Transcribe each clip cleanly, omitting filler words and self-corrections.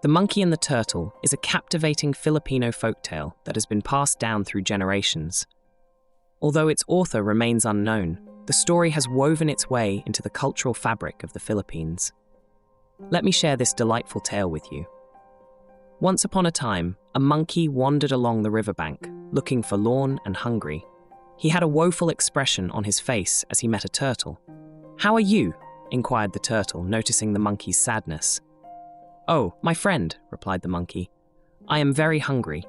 The Monkey and the Turtle is a captivating Filipino folktale that has been passed down through generations. Although its author remains unknown, the story has woven its way into the cultural fabric of the Philippines. Let me share this delightful tale with you. Once upon a time, a monkey wandered along the riverbank, looking forlorn and hungry. He had a woeful expression on his face as he met a turtle. "How are you?" inquired the turtle, noticing the monkey's sadness. "Oh, my friend," replied the monkey, "I am very hungry.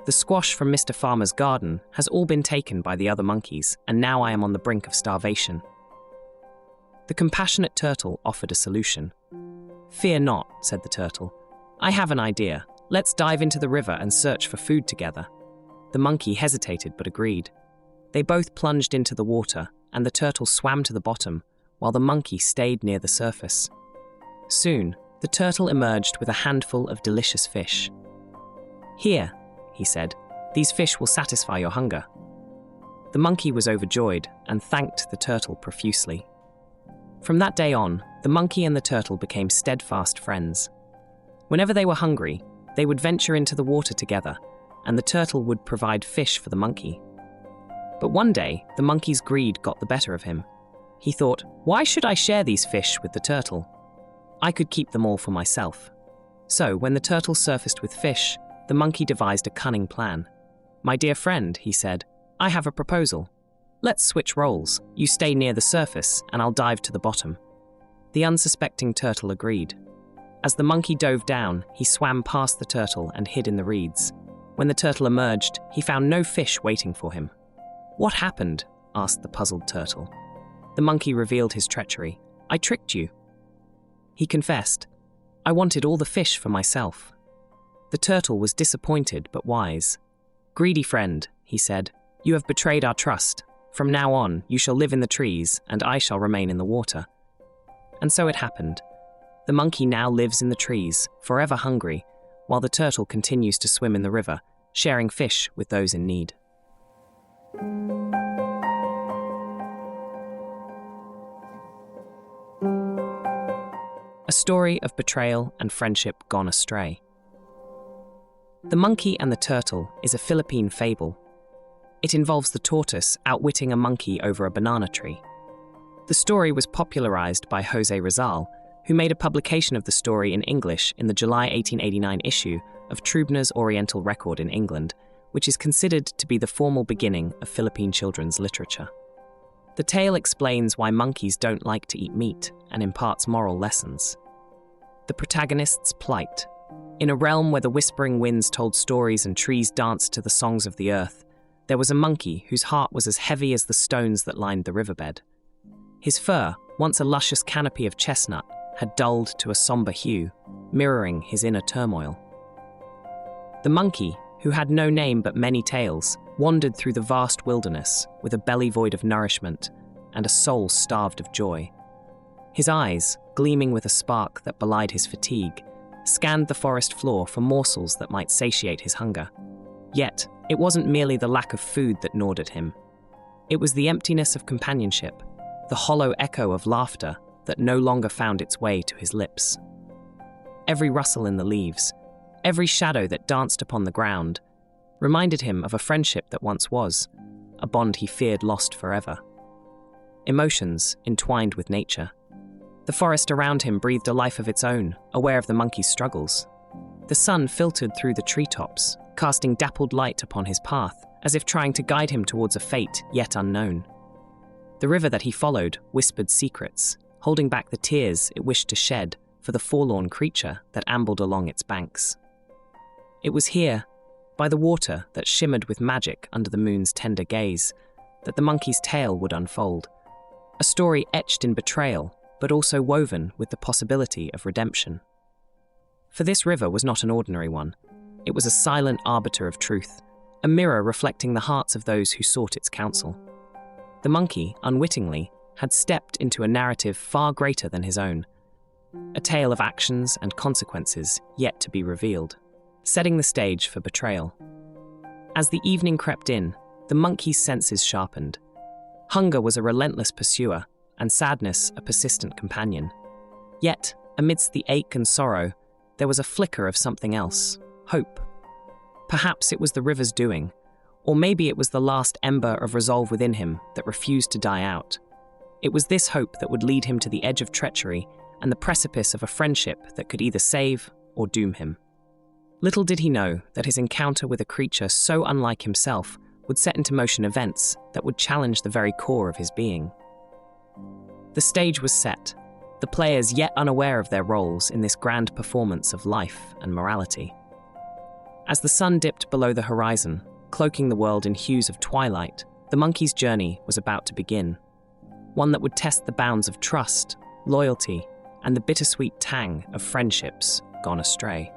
The squash from Mr. Farmer's garden has all been taken by the other monkeys, and now I am on the brink of starvation." The compassionate turtle offered a solution. "Fear not," said the turtle. "I have an idea. Let's dive into the river and search for food together." The monkey hesitated but agreed. They both plunged into the water, and the turtle swam to the bottom, while the monkey stayed near the surface. Soon, the turtle emerged with a handful of delicious fish. "Here," he said, "these fish will satisfy your hunger." The monkey was overjoyed and thanked the turtle profusely. From that day on, the monkey and the turtle became steadfast friends. Whenever they were hungry, they would venture into the water together, and the turtle would provide fish for the monkey. But one day, the monkey's greed got the better of him. He thought, "Why should I share these fish with the turtle? I could keep them all for myself." So, when the turtle surfaced with fish, the monkey devised a cunning plan. "My dear friend," he said, "I have a proposal. Let's switch roles. You stay near the surface, and I'll dive to the bottom." The unsuspecting turtle agreed. As the monkey dove down, he swam past the turtle and hid in the reeds. When the turtle emerged, he found no fish waiting for him. "What happened?" asked the puzzled turtle. The monkey revealed his treachery. "I tricked you." He confessed, "I wanted all the fish for myself." The turtle was disappointed but wise. "Greedy friend," he said, "you have betrayed our trust. From now on, you shall live in the trees, and I shall remain in the water." And so it happened. The monkey now lives in the trees, forever hungry, while the turtle continues to swim in the river, sharing fish with those in need. A story of betrayal and friendship gone astray. The Monkey and the Turtle is a Philippine fable. It involves the tortoise outwitting a monkey over a banana tree. The story was popularized by Jose Rizal, who made a publication of the story in English in the July 1889 issue of Trubner's Oriental Record in England, which is considered to be the formal beginning of Philippine children's literature. The tale explains why monkeys don't like to eat meat and imparts moral lessons. The protagonist's plight. In a realm where the whispering winds told stories and trees danced to the songs of the earth, there was a monkey whose heart was as heavy as the stones that lined the riverbed. His fur, once a luscious canopy of chestnut, had dulled to a somber hue, mirroring his inner turmoil. The monkey, who had no name but many tails, wandered through the vast wilderness with a belly void of nourishment and a soul starved of joy. His eyes, gleaming with a spark that belied his fatigue, scanned the forest floor for morsels that might satiate his hunger. Yet, it wasn't merely the lack of food that gnawed at him. It was the emptiness of companionship, the hollow echo of laughter that no longer found its way to his lips. Every rustle in the leaves, every shadow that danced upon the ground, reminded him of a friendship that once was, a bond he feared lost forever. Emotions entwined with nature. The forest around him breathed a life of its own, aware of the monkey's struggles. The sun filtered through the treetops, casting dappled light upon his path, as if trying to guide him towards a fate yet unknown. The river that he followed whispered secrets, holding back the tears it wished to shed for the forlorn creature that ambled along its banks. It was here, by the water that shimmered with magic under the moon's tender gaze, that the monkey's tale would unfold, a story etched in betrayal, but also woven with the possibility of redemption. For this river was not an ordinary one. It was a silent arbiter of truth, a mirror reflecting the hearts of those who sought its counsel. The monkey, unwittingly, had stepped into a narrative far greater than his own, a tale of actions and consequences yet to be revealed, setting the stage for betrayal. As the evening crept in, the monkey's senses sharpened. Hunger was a relentless pursuer, and sadness a persistent companion. Yet, amidst the ache and sorrow, there was a flicker of something else, hope. Perhaps it was the river's doing, or maybe it was the last ember of resolve within him that refused to die out. It was this hope that would lead him to the edge of treachery and the precipice of a friendship that could either save or doom him. Little did he know that his encounter with a creature so unlike himself would set into motion events that would challenge the very core of his being. The stage was set, the players yet unaware of their roles in this grand performance of life and morality. As the sun dipped below the horizon, cloaking the world in hues of twilight, the monkey's journey was about to begin, one that would test the bounds of trust, loyalty, and the bittersweet tang of friendships gone astray.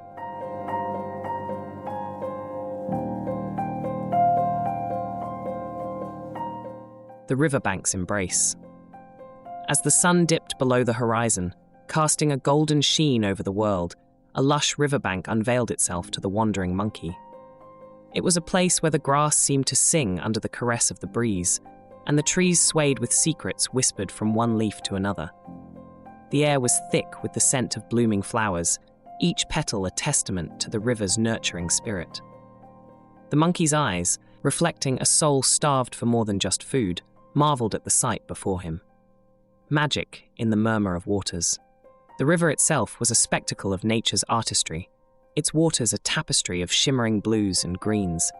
The riverbank's embrace. As the sun dipped below the horizon, casting a golden sheen over the world, a lush riverbank unveiled itself to the wandering monkey. It was a place where the grass seemed to sing under the caress of the breeze, and the trees swayed with secrets whispered from one leaf to another. The air was thick with the scent of blooming flowers, each petal a testament to the river's nurturing spirit. The monkey's eyes, reflecting a soul starved for more than just food, marveled at the sight before him. Magic in the murmur of waters. The river itself was a spectacle of nature's artistry, its waters a tapestry of shimmering blues and greens.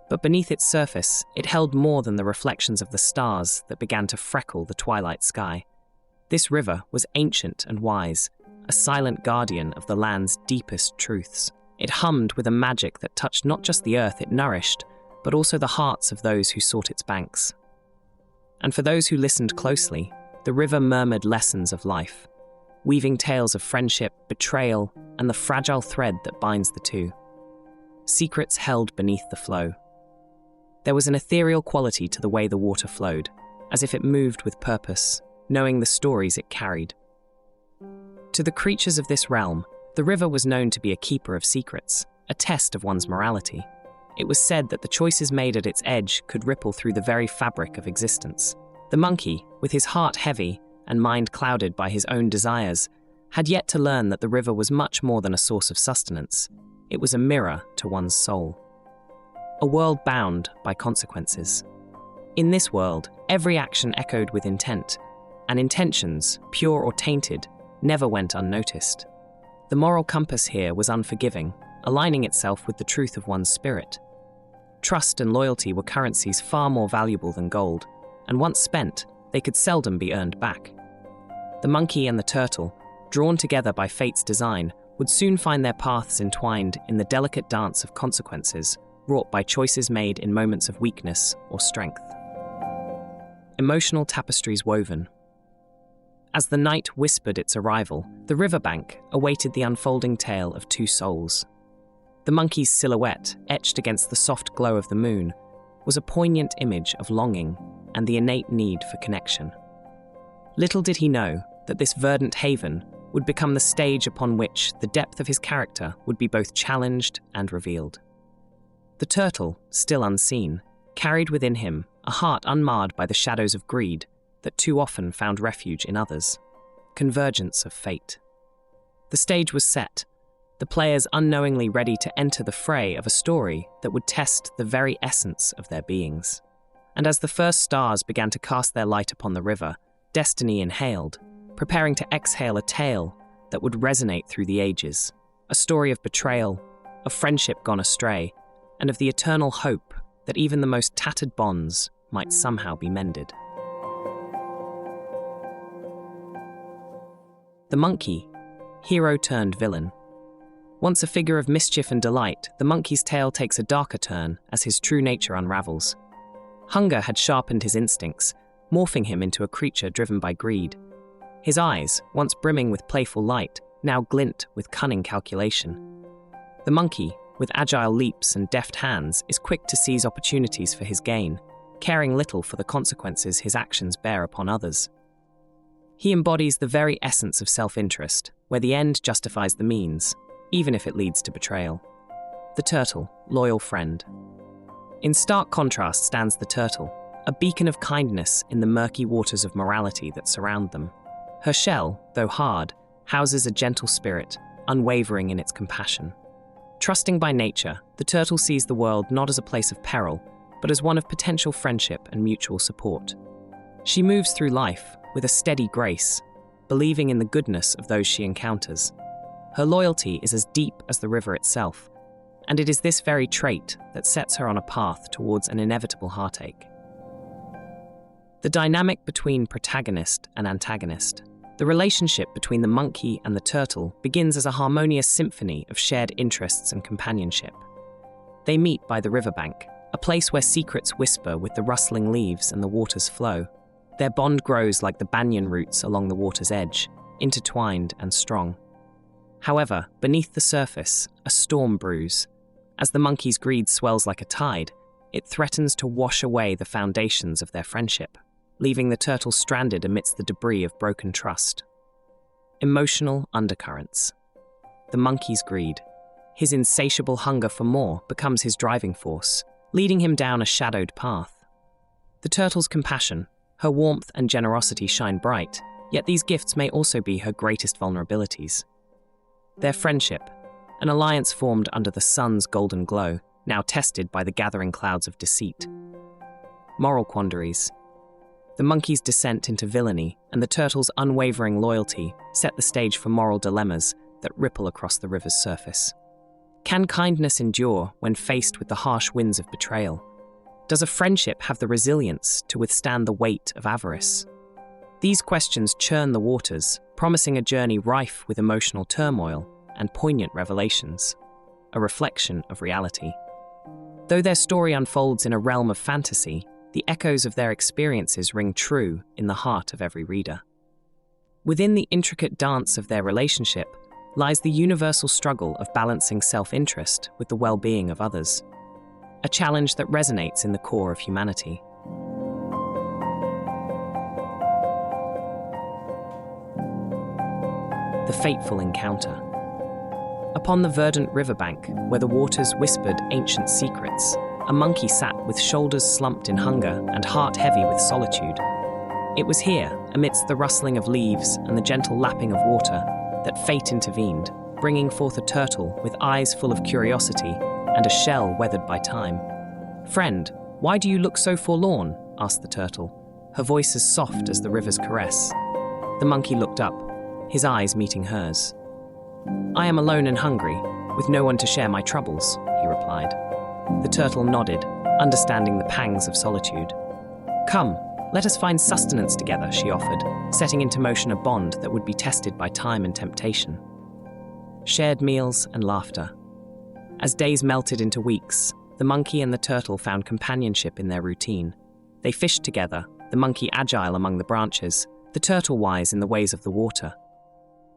But beneath its surface, it held more than the reflections of the stars that began to freckle the twilight sky. This river was ancient and wise, a silent guardian of the land's deepest truths. It hummed with a magic that touched not just the earth it nourished, but also the hearts of those who sought its banks. And for those who listened closely, the river murmured lessons of life, weaving tales of friendship, betrayal, and the fragile thread that binds the two. Secrets held beneath the flow. There was an ethereal quality to the way the water flowed, as if it moved with purpose, knowing the stories it carried. To the creatures of this realm, the river was known to be a keeper of secrets, a test of one's morality. It was said that the choices made at its edge could ripple through the very fabric of existence. The monkey, with his heart heavy and mind clouded by his own desires, had yet to learn that the river was much more than a source of sustenance. It was a mirror to one's soul. A world bound by consequences. In this world, every action echoed with intent, and intentions, pure or tainted, never went unnoticed. The moral compass here was unforgiving, aligning itself with the truth of one's spirit. Trust and loyalty were currencies far more valuable than gold, and once spent, they could seldom be earned back. The monkey and the turtle, drawn together by fate's design, would soon find their paths entwined in the delicate dance of consequences, wrought by choices made in moments of weakness or strength. Emotional tapestries woven. As the night whispered its arrival, the riverbank awaited the unfolding tale of two souls. The monkey's silhouette, etched against the soft glow of the moon, was a poignant image of longing and the innate need for connection. Little did he know that this verdant haven would become the stage upon which the depth of his character would be both challenged and revealed. The turtle, still unseen, carried within him a heart unmarred by the shadows of greed that too often found refuge in others. Convergence of fate. The stage was set, the players unknowingly ready to enter the fray of a story that would test the very essence of their beings. And as the first stars began to cast their light upon the river, destiny inhaled, preparing to exhale a tale that would resonate through the ages, a story of betrayal, of friendship gone astray, and of the eternal hope that even the most tattered bonds might somehow be mended. The monkey, hero turned villain. Once a figure of mischief and delight, the monkey's tale takes a darker turn as his true nature unravels. Hunger had sharpened his instincts, morphing him into a creature driven by greed. His eyes, once brimming with playful light, now glint with cunning calculation. The monkey, with agile leaps and deft hands, is quick to seize opportunities for his gain, caring little for the consequences his actions bear upon others. He embodies the very essence of self-interest, where the end justifies the means, even if it leads to betrayal. The turtle, loyal friend. In stark contrast stands the turtle, a beacon of kindness in the murky waters of morality that surround them. Her shell, though hard, houses a gentle spirit, unwavering in its compassion. Trusting by nature, the turtle sees the world not as a place of peril, but as one of potential friendship and mutual support. She moves through life with a steady grace, believing in the goodness of those she encounters. Her loyalty is as deep as the river itself, and it is this very trait that sets her on a path towards an inevitable heartache. The dynamic between protagonist and antagonist. The relationship between the monkey and the turtle begins as a harmonious symphony of shared interests and companionship. They meet by the riverbank, a place where secrets whisper with the rustling leaves and the water's flow. Their bond grows like the banyan roots along the water's edge, intertwined and strong. However, beneath the surface, a storm brews. As the monkey's greed swells like a tide, it threatens to wash away the foundations of their friendship, leaving the turtle stranded amidst the debris of broken trust. Emotional undercurrents. The monkey's greed. His insatiable hunger for more becomes his driving force, leading him down a shadowed path. The turtle's compassion, her warmth and generosity shine bright, yet these gifts may also be her greatest vulnerabilities. Their friendship, an alliance formed under the sun's golden glow, now tested by the gathering clouds of deceit. Moral quandaries. The monkey's descent into villainy and the turtle's unwavering loyalty set the stage for moral dilemmas that ripple across the river's surface. Can kindness endure when faced with the harsh winds of betrayal? Does a friendship have the resilience to withstand the weight of avarice? These questions churn the waters, promising a journey rife with emotional turmoil and poignant revelations, a reflection of reality. Though their story unfolds in a realm of fantasy, the echoes of their experiences ring true in the heart of every reader. Within the intricate dance of their relationship lies the universal struggle of balancing self-interest with the well-being of others, a challenge that resonates in the core of humanity. The fateful encounter. Upon the verdant riverbank, where the waters whispered ancient secrets, a monkey sat with shoulders slumped in hunger and heart heavy with solitude. It was here, amidst the rustling of leaves and the gentle lapping of water, that fate intervened, bringing forth a turtle with eyes full of curiosity and a shell weathered by time. "Friend, why do you look so forlorn?" asked the turtle, her voice as soft as the river's caress. The monkey looked up, his eyes meeting hers. "I am alone and hungry, with no one to share my troubles," he replied. The turtle nodded, understanding the pangs of solitude. "Come, let us find sustenance together," she offered, setting into motion a bond that would be tested by time and temptation. Shared meals and laughter. As days melted into weeks, the monkey and the turtle found companionship in their routine. They fished together, the monkey agile among the branches, the turtle wise in the ways of the water.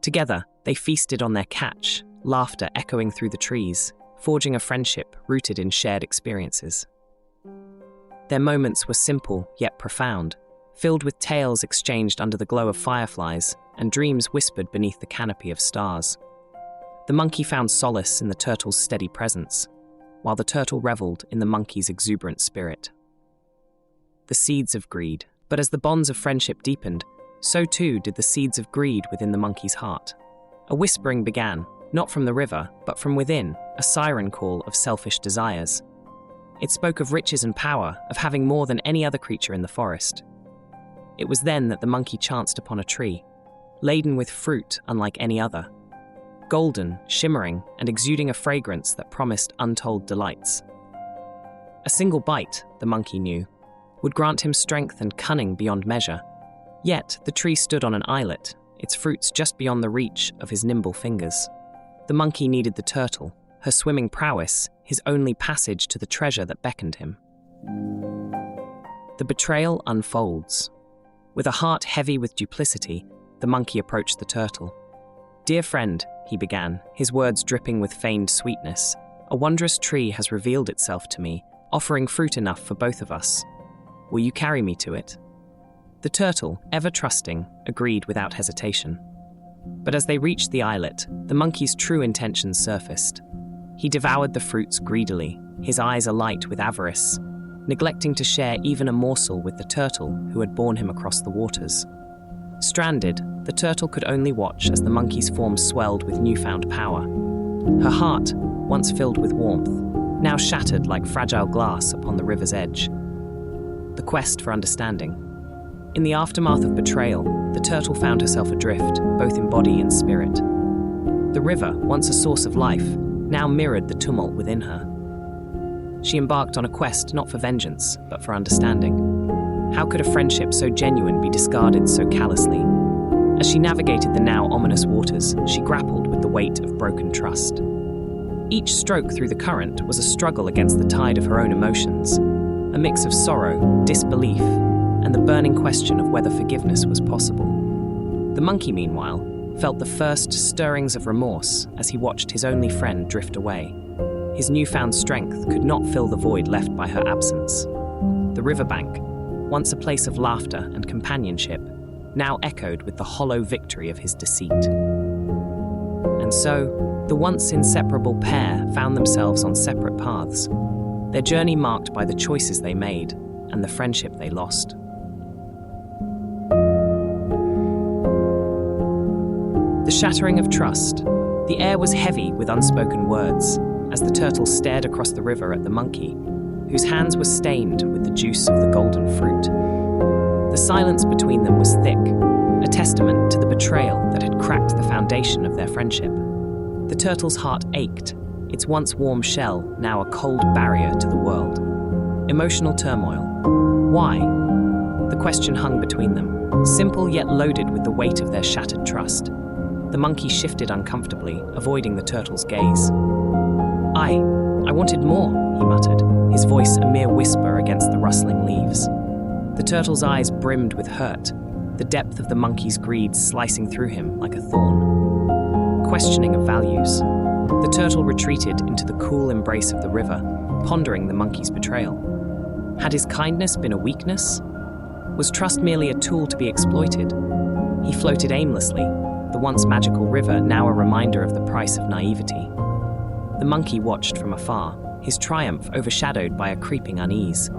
Together, they feasted on their catch, laughter echoing through the trees, forging a friendship rooted in shared experiences. Their moments were simple yet profound, filled with tales exchanged under the glow of fireflies and dreams whispered beneath the canopy of stars. The monkey found solace in the turtle's steady presence, while the turtle reveled in the monkey's exuberant spirit. The seeds of greed. But as the bonds of friendship deepened, so too did the seeds of greed within the monkey's heart. A whispering began, not from the river, but from within, a siren call of selfish desires. It spoke of riches and power, of having more than any other creature in the forest. It was then that the monkey chanced upon a tree, laden with fruit unlike any other, golden, shimmering, and exuding a fragrance that promised untold delights. A single bite, the monkey knew, would grant him strength and cunning beyond measure. Yet the tree stood on an islet, its fruits just beyond the reach of his nimble fingers. The monkey needed the turtle, her swimming prowess, his only passage to the treasure that beckoned him. The betrayal unfolds. With a heart heavy with duplicity, the monkey approached the turtle. "Dear friend," he began, his words dripping with feigned sweetness, "a wondrous tree has revealed itself to me, offering fruit enough for both of us. Will you carry me to it?" The turtle, ever trusting, agreed without hesitation. But as they reached the islet, the monkey's true intentions surfaced. He devoured the fruits greedily, his eyes alight with avarice, neglecting to share even a morsel with the turtle who had borne him across the waters. Stranded, the turtle could only watch as the monkey's form swelled with newfound power. Her heart, once filled with warmth, now shattered like fragile glass upon the river's edge. The quest for understanding. In the aftermath of betrayal, the turtle found herself adrift, both in body and spirit. The river, once a source of life, now mirrored the tumult within her. She embarked on a quest not for vengeance, but for understanding. How could a friendship so genuine be discarded so callously? As she navigated the now ominous waters, she grappled with the weight of broken trust. Each stroke through the current was a struggle against the tide of her own emotions, a mix of sorrow, disbelief, and the burning question of whether forgiveness was possible. The monkey, meanwhile, felt the first stirrings of remorse as he watched his only friend drift away. His newfound strength could not fill the void left by her absence. The riverbank, once a place of laughter and companionship, now echoed with the hollow victory of his deceit. And so, the once inseparable pair found themselves on separate paths, their journey marked by the choices they made and the friendship they lost. The shattering of trust. The air was heavy with unspoken words as the turtle stared across the river at the monkey, whose hands were stained with the juice of the golden fruit. The silence between them was thick, a testament to the betrayal that had cracked the foundation of their friendship. The turtle's heart ached, its once warm shell now a cold barrier to the world. Emotional turmoil. Why? The question hung between them, simple yet loaded with the weight of their shattered trust. The monkey shifted uncomfortably, avoiding the turtle's gaze. I wanted more, he muttered, his voice a mere whisper against the rustling leaves. The turtle's eyes brimmed with hurt, the depth of the monkey's greed slicing through him like a thorn. Questioning of values. The turtle retreated into the cool embrace of the river, pondering the monkey's betrayal. Had his kindness been a weakness? Was trust merely a tool to be exploited? He floated aimlessly, the once magical river now a reminder of the price of naivety. The monkey watched from afar, his triumph overshadowed by a creeping unease.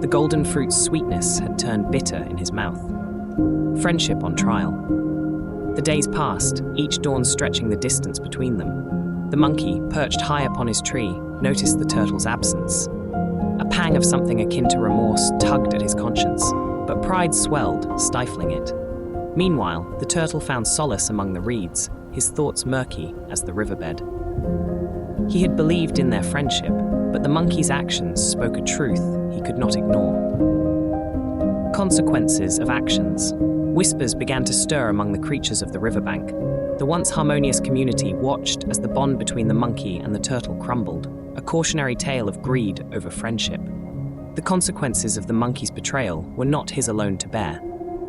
The golden fruit's sweetness had turned bitter in his mouth. Friendship on trial. The days passed, each dawn stretching the distance between them. The monkey, perched high upon his tree, noticed the turtle's absence. A pang of something akin to remorse tugged at his conscience, but pride swelled, stifling it. Meanwhile, the turtle found solace among the reeds, his thoughts murky as the riverbed. He had believed in their friendship, but the monkey's actions spoke a truth he could not ignore. Consequences of actions. Whispers began to stir among the creatures of the riverbank. The once harmonious community watched as the bond between the monkey and the turtle crumbled, a cautionary tale of greed over friendship. The consequences of the monkey's betrayal were not his alone to bear.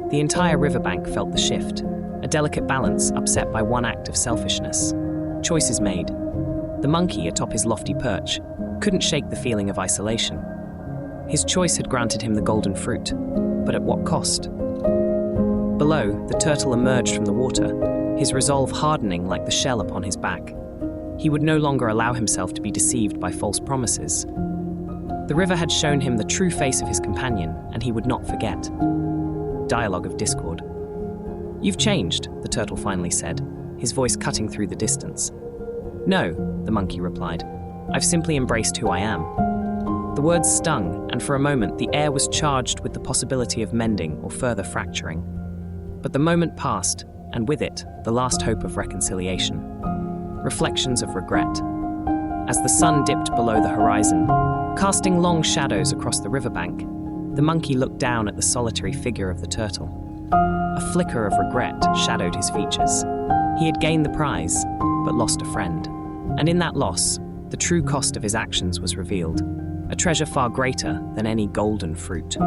The entire riverbank felt the shift, a delicate balance upset by one act of selfishness. Choices made. The monkey, atop his lofty perch, couldn't shake the feeling of isolation. His choice had granted him the golden fruit, but at what cost? Below, the turtle emerged from the water, his resolve hardening like the shell upon his back. He would no longer allow himself to be deceived by false promises. The river had shown him the true face of his companion, and he would not forget. Dialogue of discord. "You've changed," the turtle finally said, his voice cutting through the distance. "No," the monkey replied. "I've simply embraced who I am." The words stung, and for a moment the air was charged with the possibility of mending or further fracturing. But the moment passed, and with it, the last hope of reconciliation. Reflections of regret. As the sun dipped below the horizon, casting long shadows across the riverbank, the monkey looked down at the solitary figure of the turtle. A flicker of regret shadowed his features. He had gained the prize, but lost a friend. And in that loss, the true cost of his actions was revealed, a treasure far greater than any golden fruit.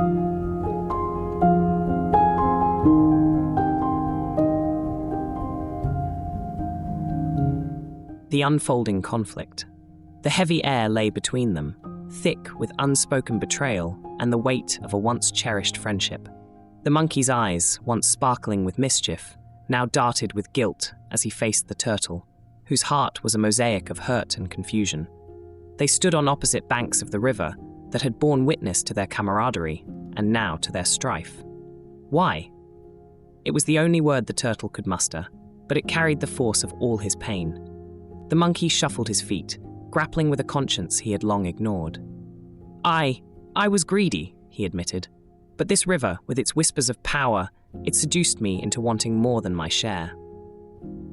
The unfolding conflict. The heavy air lay between them, thick with unspoken betrayal and the weight of a once cherished friendship. The monkey's eyes, once sparkling with mischief, now darted with guilt as he faced the turtle, whose heart was a mosaic of hurt and confusion. They stood on opposite banks of the river that had borne witness to their camaraderie and now to their strife. Why? It was the only word the turtle could muster, but it carried the force of all his pain. The monkey shuffled his feet, grappling with a conscience he had long ignored. I was greedy, he admitted, but this river, with its whispers of power, it seduced me into wanting more than my share.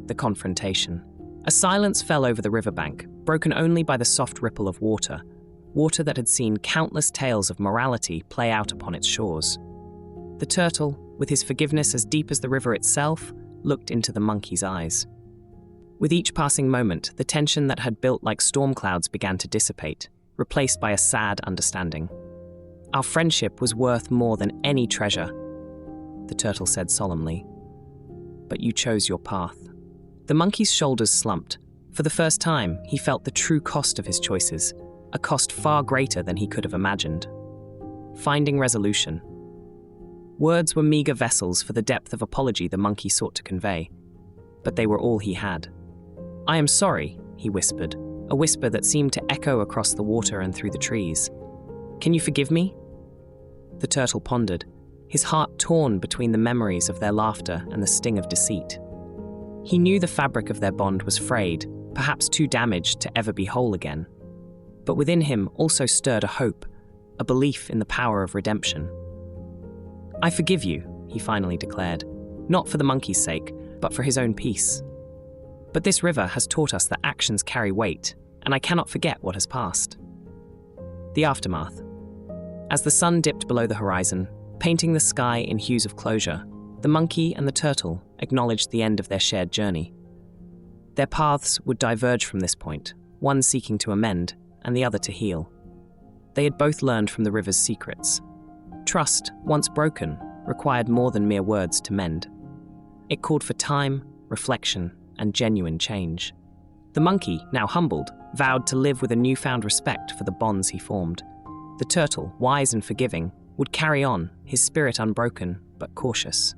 The confrontation. A silence fell over the riverbank, broken only by the soft ripple of water that had seen countless tales of morality play out upon its shores. The turtle, with his forgiveness as deep as the river itself, looked into the monkey's eyes. With each passing moment, the tension that had built like storm clouds began to dissipate, replaced by a sad understanding. Our friendship was worth more than any treasure, the turtle said solemnly. But you chose your path. The monkey's shoulders slumped. For the first time, he felt the true cost of his choices, a cost far greater than he could have imagined. Finding resolution. Words were meager vessels for the depth of apology the monkey sought to convey, but they were all he had. I am sorry, he whispered, a whisper that seemed to echo across the water and through the trees. Can you forgive me? The turtle pondered, his heart torn between the memories of their laughter and the sting of deceit. He knew the fabric of their bond was frayed, perhaps too damaged to ever be whole again. But within him also stirred a hope, a belief in the power of redemption. I forgive you, he finally declared, not for the monkey's sake, but for his own peace. But this river has taught us that actions carry weight, and I cannot forget what has passed. The aftermath. As the sun dipped below the horizon, painting the sky in hues of closure, the monkey and the turtle acknowledged the end of their shared journey. Their paths would diverge from this point, one seeking to amend and the other to heal. They had both learned from the river's secrets. Trust, once broken, required more than mere words to mend. It called for time, reflection, and genuine change. The monkey, now humbled, vowed to live with a newfound respect for the bonds he formed. The turtle, wise and forgiving, would carry on, his spirit unbroken but cautious.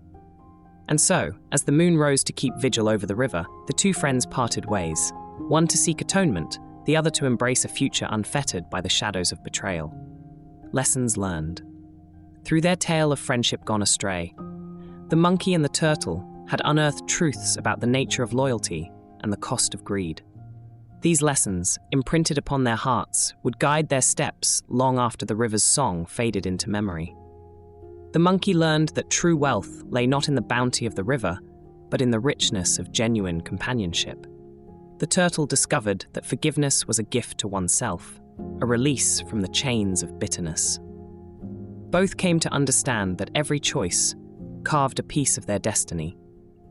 And so, as the moon rose to keep vigil over the river, the two friends parted ways, one to seek atonement, the other to embrace a future unfettered by the shadows of betrayal. Lessons learned. Through their tale of friendship gone astray, the monkey and the turtle had unearthed truths about the nature of loyalty and the cost of greed. These lessons, imprinted upon their hearts, would guide their steps long after the river's song faded into memory. The monkey learned that true wealth lay not in the bounty of the river, but in the richness of genuine companionship. The turtle discovered that forgiveness was a gift to oneself, a release from the chains of bitterness. Both came to understand that every choice carved a piece of their destiny,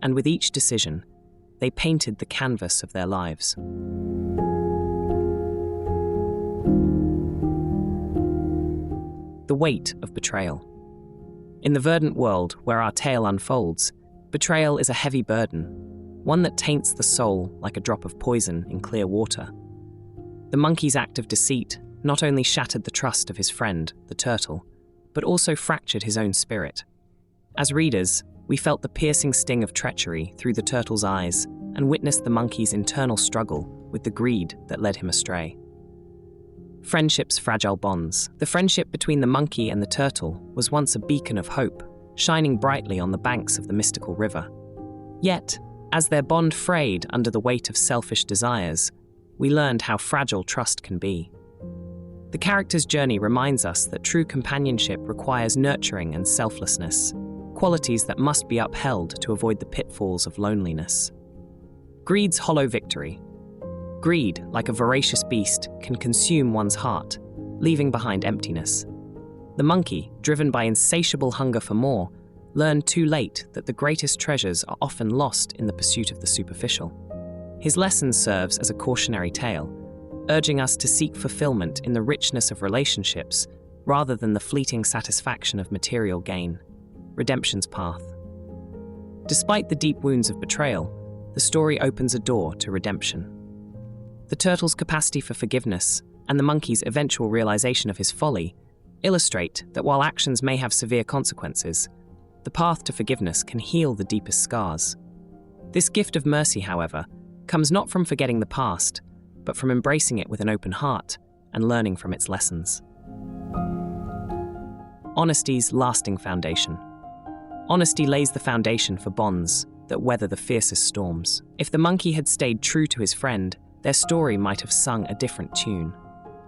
and with each decision, they painted the canvas of their lives. The weight of betrayal. In the verdant world where our tale unfolds, betrayal is a heavy burden, one that taints the soul like a drop of poison in clear water. The monkey's act of deceit not only shattered the trust of his friend, the turtle, but also fractured his own spirit. As readers, we felt the piercing sting of treachery through the turtle's eyes and witnessed the monkey's internal struggle with the greed that led him astray. Friendship's fragile bonds. The friendship between the monkey and the turtle was once a beacon of hope, shining brightly on the banks of the mystical river. Yet, as their bond frayed under the weight of selfish desires, we learned how fragile trust can be. The character's journey reminds us that true companionship requires nurturing and selflessness, qualities that must be upheld to avoid the pitfalls of loneliness. Greed's hollow victory. Greed, like a voracious beast, can consume one's heart, leaving behind emptiness. The monkey, driven by insatiable hunger for more, learned too late that the greatest treasures are often lost in the pursuit of the superficial. His lesson serves as a cautionary tale, urging us to seek fulfillment in the richness of relationships rather than the fleeting satisfaction of material gain. Redemption's path. Despite the deep wounds of betrayal, the story opens a door to redemption. The turtle's capacity for forgiveness and the monkey's eventual realization of his folly illustrate that while actions may have severe consequences, the path to forgiveness can heal the deepest scars. This gift of mercy, however, comes not from forgetting the past, but from embracing it with an open heart and learning from its lessons. Honesty's lasting foundation. Honesty lays the foundation for bonds that weather the fiercest storms. If the monkey had stayed true to his friend, their story might have sung a different tune.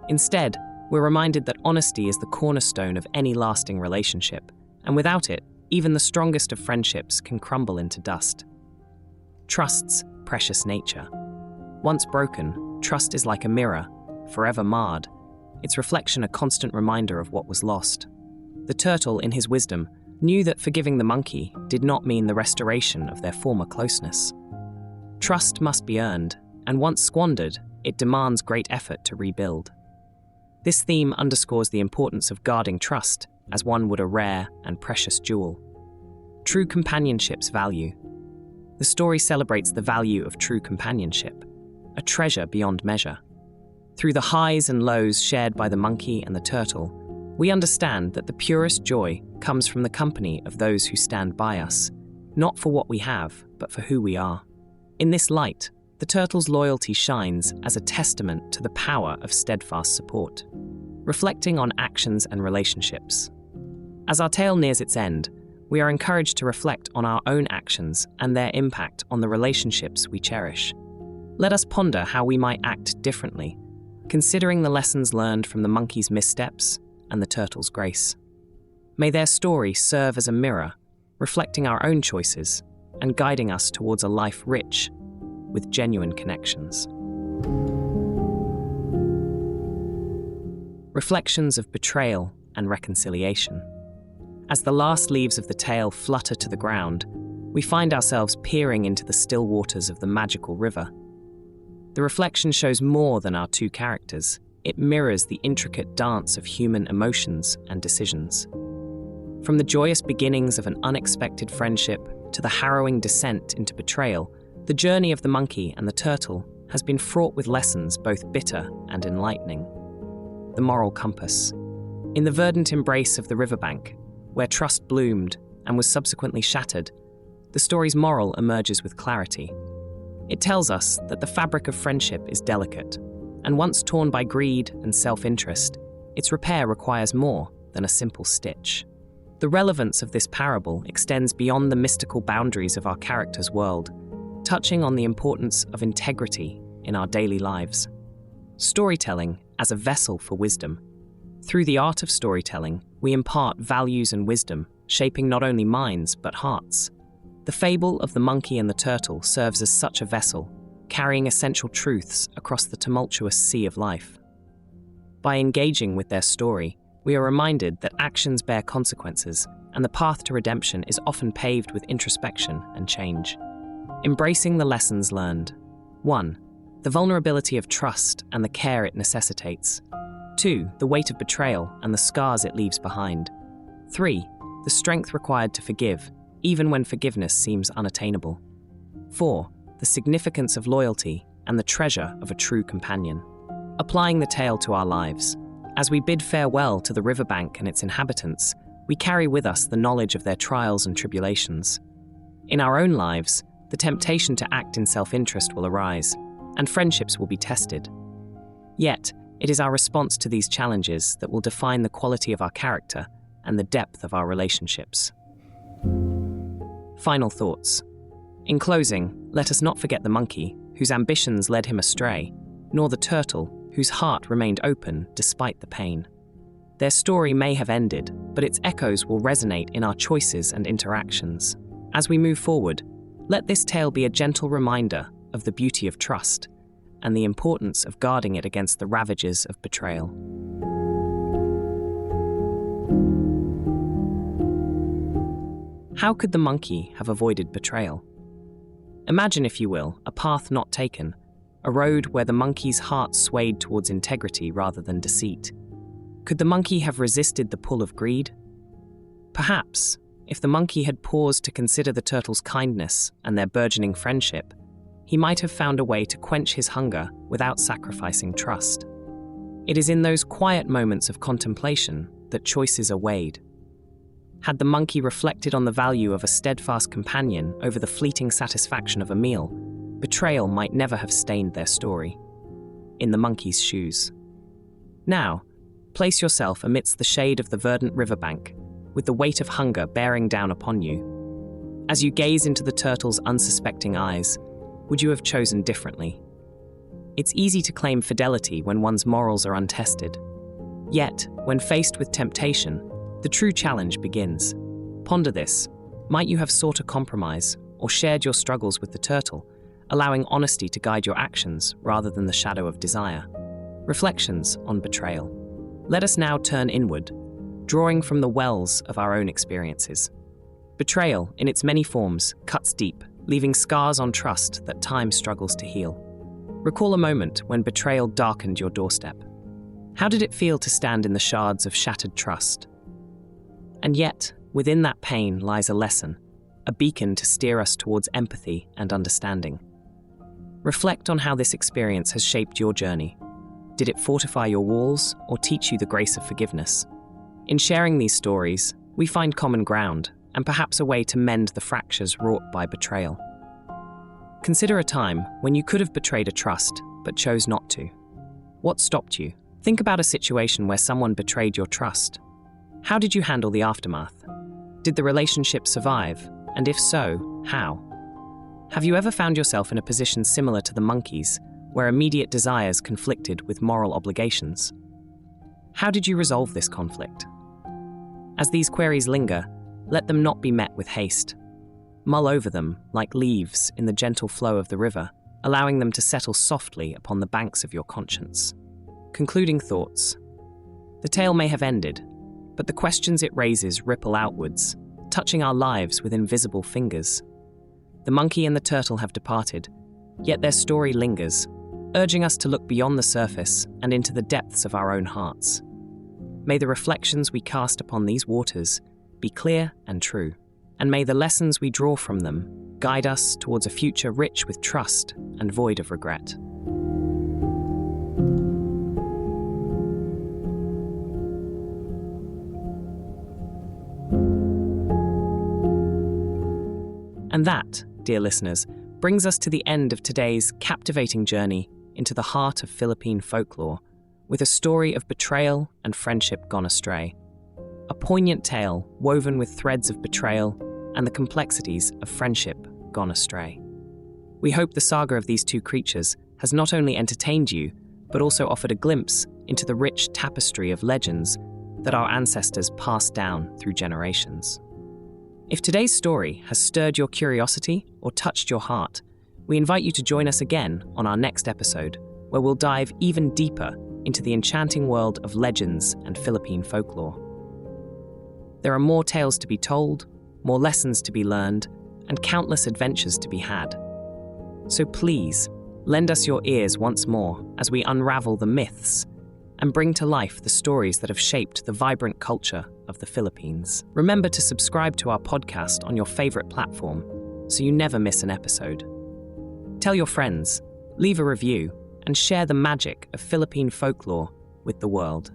Instead, we're reminded that honesty is the cornerstone of any lasting relationship, and without it, even the strongest of friendships can crumble into dust. Trust's precious nature. Once broken, trust is like a mirror, forever marred, its reflection a constant reminder of what was lost. The turtle, in his wisdom, knew that forgiving the monkey did not mean the restoration of their former closeness. Trust must be earned, and once squandered, it demands great effort to rebuild. This theme underscores the importance of guarding trust as one would a rare and precious jewel. True companionship's value. The story celebrates the value of true companionship, a treasure beyond measure. Through the highs and lows shared by the monkey and the turtle, we understand that the purest joy comes from the company of those who stand by us, not for what we have, but for who we are. In this light, the turtle's loyalty shines as a testament to the power of steadfast support, reflecting on actions and relationships. As our tale nears its end, we are encouraged to reflect on our own actions and their impact on the relationships we cherish. Let us ponder how we might act differently, considering the lessons learned from the monkey's missteps and the turtle's grace. May their story serve as a mirror, reflecting our own choices and guiding us towards a life rich with genuine connections. Reflections of betrayal and reconciliation. As the last leaves of the tale flutter to the ground, we find ourselves peering into the still waters of the magical river. The reflection shows more than our two characters. It mirrors the intricate dance of human emotions and decisions. From the joyous beginnings of an unexpected friendship to the harrowing descent into betrayal, the journey of the monkey and the turtle has been fraught with lessons both bitter and enlightening. The moral compass. In the verdant embrace of the riverbank, where trust bloomed and was subsequently shattered, the story's moral emerges with clarity. It tells us that the fabric of friendship is delicate, and once torn by greed and self-interest, its repair requires more than a simple stitch. The relevance of this parable extends beyond the mystical boundaries of our character's world, touching on the importance of integrity in our daily lives. Storytelling as a vessel for wisdom. Through the art of storytelling, we impart values and wisdom, shaping not only minds but hearts. The fable of the monkey and the turtle serves as such a vessel, carrying essential truths across the tumultuous sea of life. By engaging with their story, we are reminded that actions bear consequences, and the path to redemption is often paved with introspection and change. Embracing the lessons learned. 1. The vulnerability of trust and the care it necessitates. 2. The weight of betrayal and the scars it leaves behind. 3. The strength required to forgive, even when forgiveness seems unattainable. 4. The significance of loyalty and the treasure of a true companion. Applying the tale to our lives. As we bid farewell to the riverbank and its inhabitants, we carry with us the knowledge of their trials and tribulations. In our own lives, the temptation to act in self-interest will arise, and friendships will be tested. Yet, it is our response to these challenges that will define the quality of our character and the depth of our relationships. Final thoughts. In closing, let us not forget the monkey, whose ambitions led him astray, nor the turtle, whose heart remained open despite the pain. Their story may have ended, but its echoes will resonate in our choices and interactions. As we move forward, let this tale be a gentle reminder of the beauty of trust and the importance of guarding it against the ravages of betrayal. How could the monkey have avoided betrayal? Imagine, if you will, a path not taken, a road where the monkey's heart swayed towards integrity rather than deceit. Could the monkey have resisted the pull of greed? Perhaps, if the monkey had paused to consider the turtle's kindness and their burgeoning friendship, he might have found a way to quench his hunger without sacrificing trust. It is in those quiet moments of contemplation that choices are weighed. Had the monkey reflected on the value of a steadfast companion over the fleeting satisfaction of a meal, betrayal might never have stained their story. In the monkey's shoes. Now, place yourself amidst the shade of the verdant riverbank, with the weight of hunger bearing down upon you. As you gaze into the turtle's unsuspecting eyes, would you have chosen differently? It's easy to claim fidelity when one's morals are untested. Yet, when faced with temptation, the true challenge begins. Ponder this. Might you have sought a compromise or shared your struggles with the turtle, allowing honesty to guide your actions rather than the shadow of desire? Reflections on betrayal. Let us now turn inward, drawing from the wells of our own experiences. Betrayal, in its many forms, cuts deep, leaving scars on trust that time struggles to heal. Recall a moment when betrayal darkened your doorstep. How did it feel to stand in the shards of shattered trust? And yet, within that pain lies a lesson, a beacon to steer us towards empathy and understanding. Reflect on how this experience has shaped your journey. Did it fortify your walls or teach you the grace of forgiveness? In sharing these stories, we find common ground and perhaps a way to mend the fractures wrought by betrayal. Consider a time when you could have betrayed a trust but chose not to. What stopped you? Think about a situation where someone betrayed your trust. How did you handle the aftermath? Did the relationship survive? And if so, how? Have you ever found yourself in a position similar to the monkeys, where immediate desires conflicted with moral obligations? How did you resolve this conflict? As these queries linger, let them not be met with haste. Mull over them like leaves in the gentle flow of the river, allowing them to settle softly upon the banks of your conscience. Concluding thoughts. The tale may have ended, but the questions it raises ripple outwards, touching our lives with invisible fingers. The monkey and the turtle have departed, yet their story lingers, urging us to look beyond the surface and into the depths of our own hearts. May the reflections we cast upon these waters be clear and true, and may the lessons we draw from them guide us towards a future rich with trust and void of regret. And that, dear listeners, brings us to the end of today's captivating journey into the heart of Philippine folklore, with a story of betrayal and friendship gone astray. A poignant tale woven with threads of betrayal and the complexities of friendship gone astray. We hope the saga of these two creatures has not only entertained you, but also offered a glimpse into the rich tapestry of legends that our ancestors passed down through generations. If today's story has stirred your curiosity or touched your heart, we invite you to join us again on our next episode, where we'll dive even deeper into the enchanting world of legends and Philippine folklore. There are more tales to be told, more lessons to be learned, and countless adventures to be had. So please, lend us your ears once more as we unravel the myths and bring to life the stories that have shaped the vibrant culture of the Philippines. Remember to subscribe to our podcast on your favorite platform so you never miss an episode. Tell your friends, leave a review, and share the magic of Philippine folklore with the world.